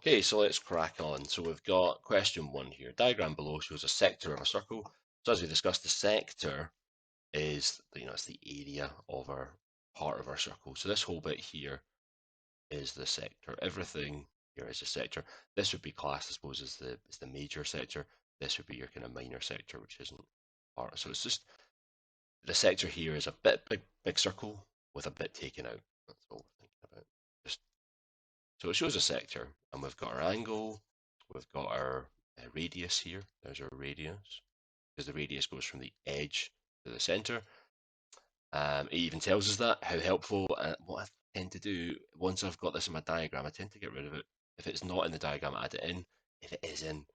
Okay, so let's crack on. So we've got question 1 here. Diagram below shows a sector of a circle. So as we discussed, the sector is, it's the area of our part of our circle. So this whole bit here is the sector. Everything here is a sector. This would be classed, I suppose, as the major sector. This would be your kind of minor sector, which isn't part. So it's just the sector here is a big circle with a bit taken out. That's all we're thinking about. Just so it shows a sector, and we've got our angle, we've got our radius here. There's our radius, because the radius goes from the edge to the center. It even tells us that, how helpful. What I tend to do, once I've got this in my diagram, I tend to get rid of it. If it's not in the diagram, add it in. If it is in,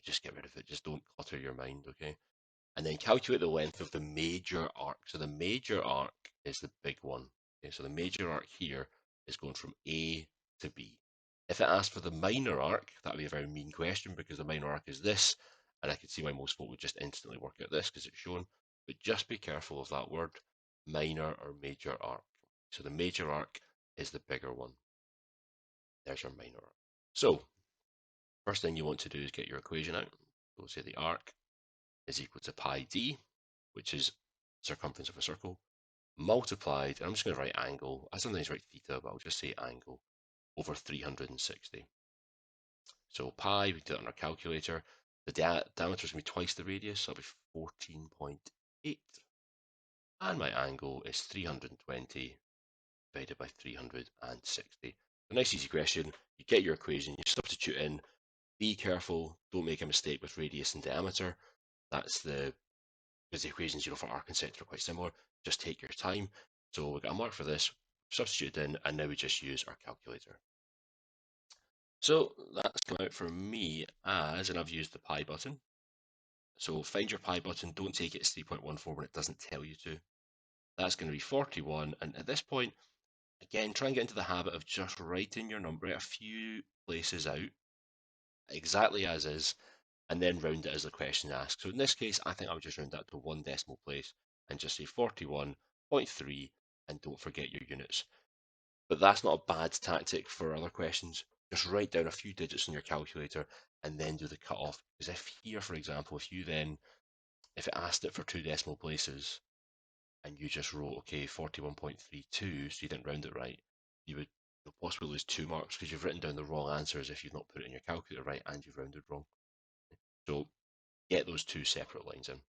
just get rid of it. Just don't clutter your mind, okay? And then calculate the length of the major arc. So the major arc is the big one. Okay, so the major arc here is going from A to B. If it asked for the minor arc, that would be a very mean question because the minor arc is this, and I could see why most folk would just instantly work out this because it's shown. But just be careful of that word, minor or major arc. So the major arc is the bigger one. There's your minor arc. So first thing you want to do is get your equation out. We'll say the arc is equal to pi d, which is circumference of a circle, multiplied, and I'm just going to write angle. I sometimes write theta, but I'll just say angle, over 360. So pi, we do it on our calculator. The diameter is going to be twice the radius, so it'll be 14.8. And my angle is 320 divided by 360. A nice easy question. You get your equation, you substitute in. Be careful, don't make a mistake with radius and diameter. That's because the equations, for arc and sector are quite similar. Just take your time. So we got a mark for this, substitute in, and now we just use our calculator. So that's come out for me as, and I've used the pi button. So find your pi button, don't take it as 3.14 when it doesn't tell you to. That's going to be 41, and at this point, again, try and get into the habit of just writing your number a few places out, exactly as is, and then round it as the question asks. So in this case, I think I would just round that to one decimal place and just say 41.3 and don't forget your units. But that's not a bad tactic for other questions. Just write down a few digits on your calculator and then do the cutoff. Because if here, for example, if it asked it for two decimal places and you just wrote, okay, 41.32, so you didn't round it right, you would possibly lose 2 marks because you've written down the wrong answer as if you've not put it in your calculator right and you've rounded wrong. So get those two separate lines in.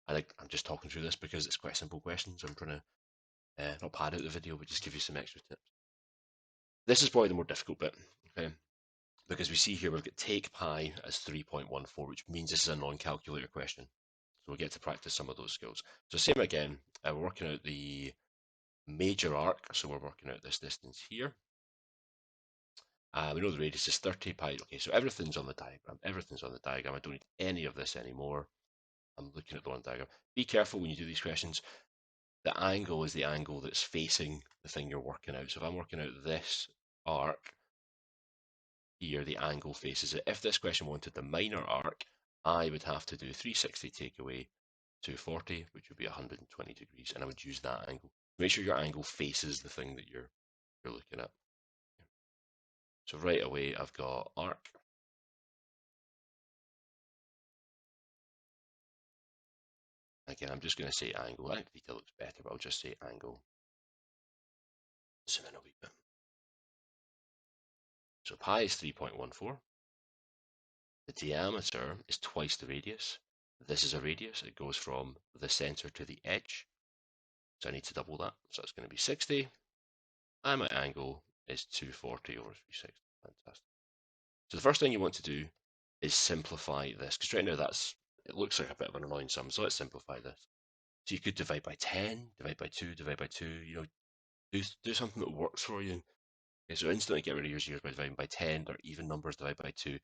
And I'm just talking through this because it's quite simple questions. I'm trying to not pad out the video, but just give you some extra tips. This is probably the more difficult bit, okay? Because we see here we've got take pi as 3.14, which means this is a non-calculator question. So we'll get to practice some of those skills. So same again, we're working out the major arc, so we're working out this distance here. We know the radius is 30 pi. Okay, so everything's on the diagram. Everything's on the diagram. I don't need any of this anymore. I'm looking at the one diagram. Be careful when you do these questions. The angle is the angle that's facing the thing you're working out. So if I'm working out this arc here, the angle faces it. If this question wanted the minor arc, I would have to do 360 take away 240, which would be 120 degrees, and I would use that angle. Make sure your angle faces the thing that you're looking at. So right away, I've got arc. Again, I'm just going to say angle. I think theta looks better, but I'll just say angle. Zoom in a wee bit. So pi is 3.14. The diameter is twice the radius. This is a radius. It goes from the center to the edge. So I need to double that. So it's going to be 60. And my angle is 240 over 360. Fantastic. So the first thing you want to do is simplify this, because right now it looks like a bit of an annoying sum. So let's simplify this. So you could divide by 10, divide by 2, divide by 2, do something that works for you. Okay, so instantly get rid of your zeros by dividing by 10, or even numbers divided by 2. You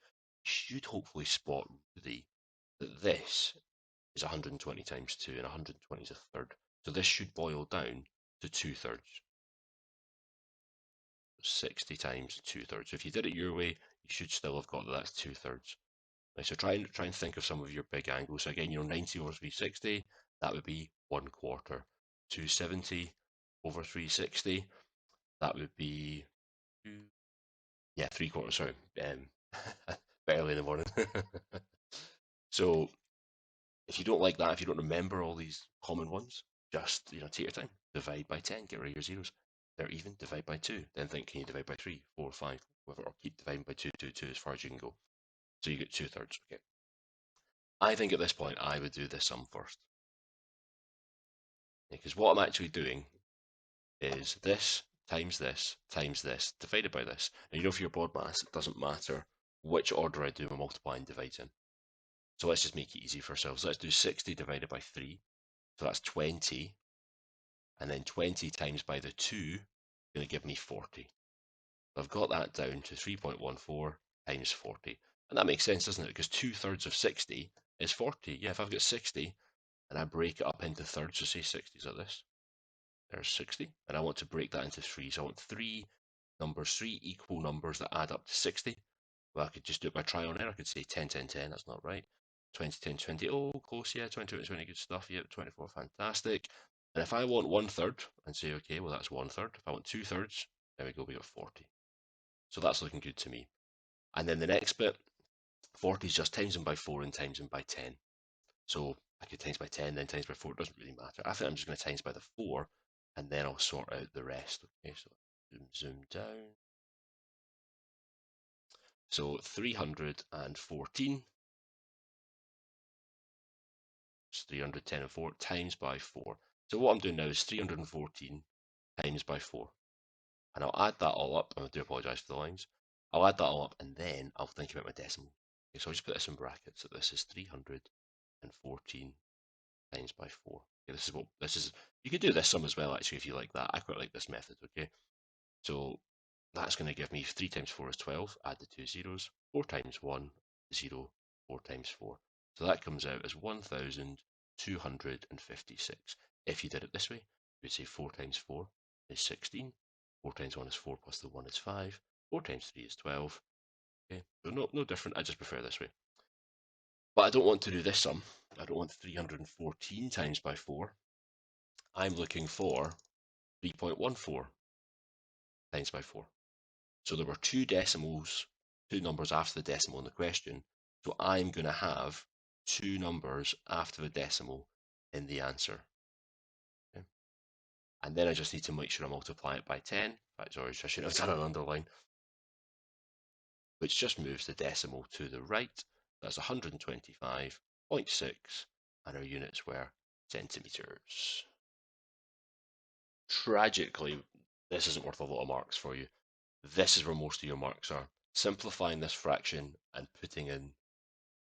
should hopefully spot that this is 120 times 2, and 120 is a third. So this should boil down to 2/3. 60 times 2/3. So if you did it your way, you should still have got that that's 2/3. Right, so try and think of some of your big angles. So again, 90 over 360, that would be 1/4. 270 over 360, that would be 2. Yeah, 3/4, sorry. Early in the morning. So if you don't like that, if you don't remember all these common ones, just take your time. Divide by 10, get rid of your zeros. They're even, divide by 2. Then think, can you divide by 3, 4, 5, whatever, or keep dividing by 2, 2, 2 as far as you can go. So you get 2/3. Okay. I think at this point I would do this sum first. Because what I'm actually doing is this times this times this divided by this. And for your BODMAS, it doesn't matter which order I do my multiply and divide in. So let's just make it easy for ourselves. Let's do 60 divided by 3. So that's 20. And then 20 times by the 2 is going to give me 40. So I've got that down to 3.14 times 40. And that makes sense, doesn't it? Because 2/3 of 60 is 40. Yeah, if I've got 60 and I break it up into thirds, so say 60 is like this. There's 60. And I want to break that into 3. So I want three equal numbers that add up to 60. Well, I could just do it by trial and error. I could say 10, 10, 10. That's not right. 20, 10, 20. Oh, close. Yeah, 20, 20, 20. Good stuff. Yep, 24. Fantastic. And if I want 1/3 and say, okay, well, that's 1/3. If I want 2/3, there we go. We got 40. So that's looking good to me. And then the next bit, 40 is just times them by 4 and times them by 10. So I could times by 10, then times by 4. It doesn't really matter. I think I'm just going to times by the 4, and then I'll sort out the rest. Okay, so zoom down. So 314 is 310 and 4 times by 4. So what I'm doing now is 314 times by 4. And I'll add that all up. I do apologise for the lines. I'll add that all up, and then I'll think about my decimal. Okay, so I'll just put this in brackets. So this is 314 times by 4. Okay, this is. You could do this sum as well, actually, if you like that. I quite like this method. Okay, so that's going to give me 3 times 4 is 12. Add the 2 zeros. 4 times 1, 0. 4 times 4. So that comes out as 1,256. If you did it this way, you would say 4 times 4 is 16. 4 times 1 is 4 plus the 1 is 5. 4 times 3 is 12. Okay, so no different. I just prefer this way. But I don't want to do this sum. I don't want 314 times by 4. I'm looking for 3.14 times by 4. So there were two decimals, two numbers after the decimal in the question. So I'm going to have two numbers after the decimal in the answer. Okay. And then I just need to make sure I multiply it by 10. In fact, sorry, I should have done an underline, which just moves the decimal to the right. That's 125.6, and our units were centimetres. Tragically, this isn't worth a lot of marks for you. This is where most of your marks are. Simplifying this fraction and putting in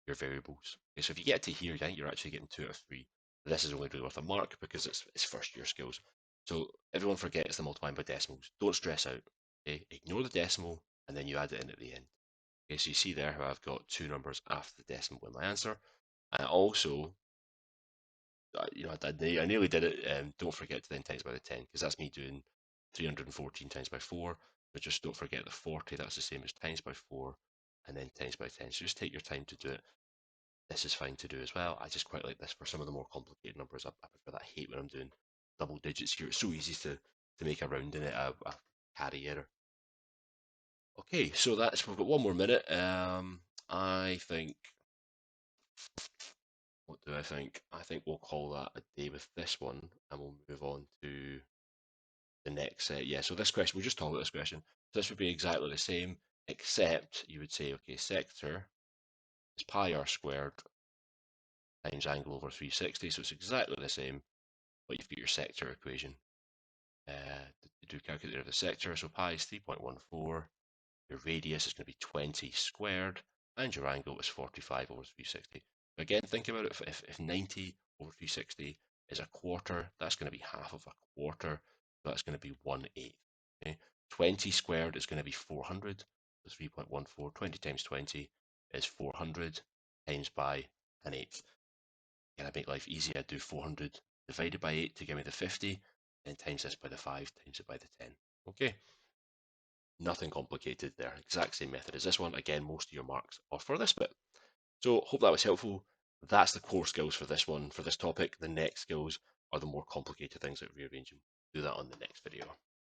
your variables. Okay, so if you get to here, yeah, you're actually getting 2 out of 3. This is only really worth a mark because it's first year skills. So everyone forgets the multiplying by decimals. Don't stress out. Okay? Ignore the decimal and then you add it in at the end. Okay, so you see there how I've got two numbers after the decimal in my answer. And also, I nearly did it. Don't forget to then times by the 10 because that's me doing 314 times by 4. But just don't forget the 40. That's the same as times by 4 and then times by 10. So just take your time to do it. This is fine to do as well. I just quite like this for some of the more complicated numbers. I prefer that. I hate when I'm doing double digits here. It's so easy to make a round in it, a carry error. Okay, so we've got one more minute. I think, what do I think? I think we'll call that a day with this one, and we'll move on to the next set. Yeah, so this question, we'll just talk about this question. So this would be exactly the same, except you would say, okay, sector is pi r squared times angle over 360, so it's exactly the same, but you've got your sector equation. Do calculator of the sector, so pi is 3.14, your radius is going to be 20 squared, and your angle is 45 over 360. Again, think about it, if 90 over 360 is a quarter, that's going to be half of a quarter, so that's going to be 1/8. Okay? 20 squared is going to be 400, so 3.14, 20 times 20 is 400 times by an eighth. Can I make life easy? I'd do 400 divided by 8 to give me the 50, then times this by the 5, times it by the 10. Okay, nothing complicated there. Exact same method as this one. Again, most of your marks are for this bit. So hope that was helpful. That's the core skills for this one, for this topic. The next skills are the more complicated things like rearranging. Do that on the next video.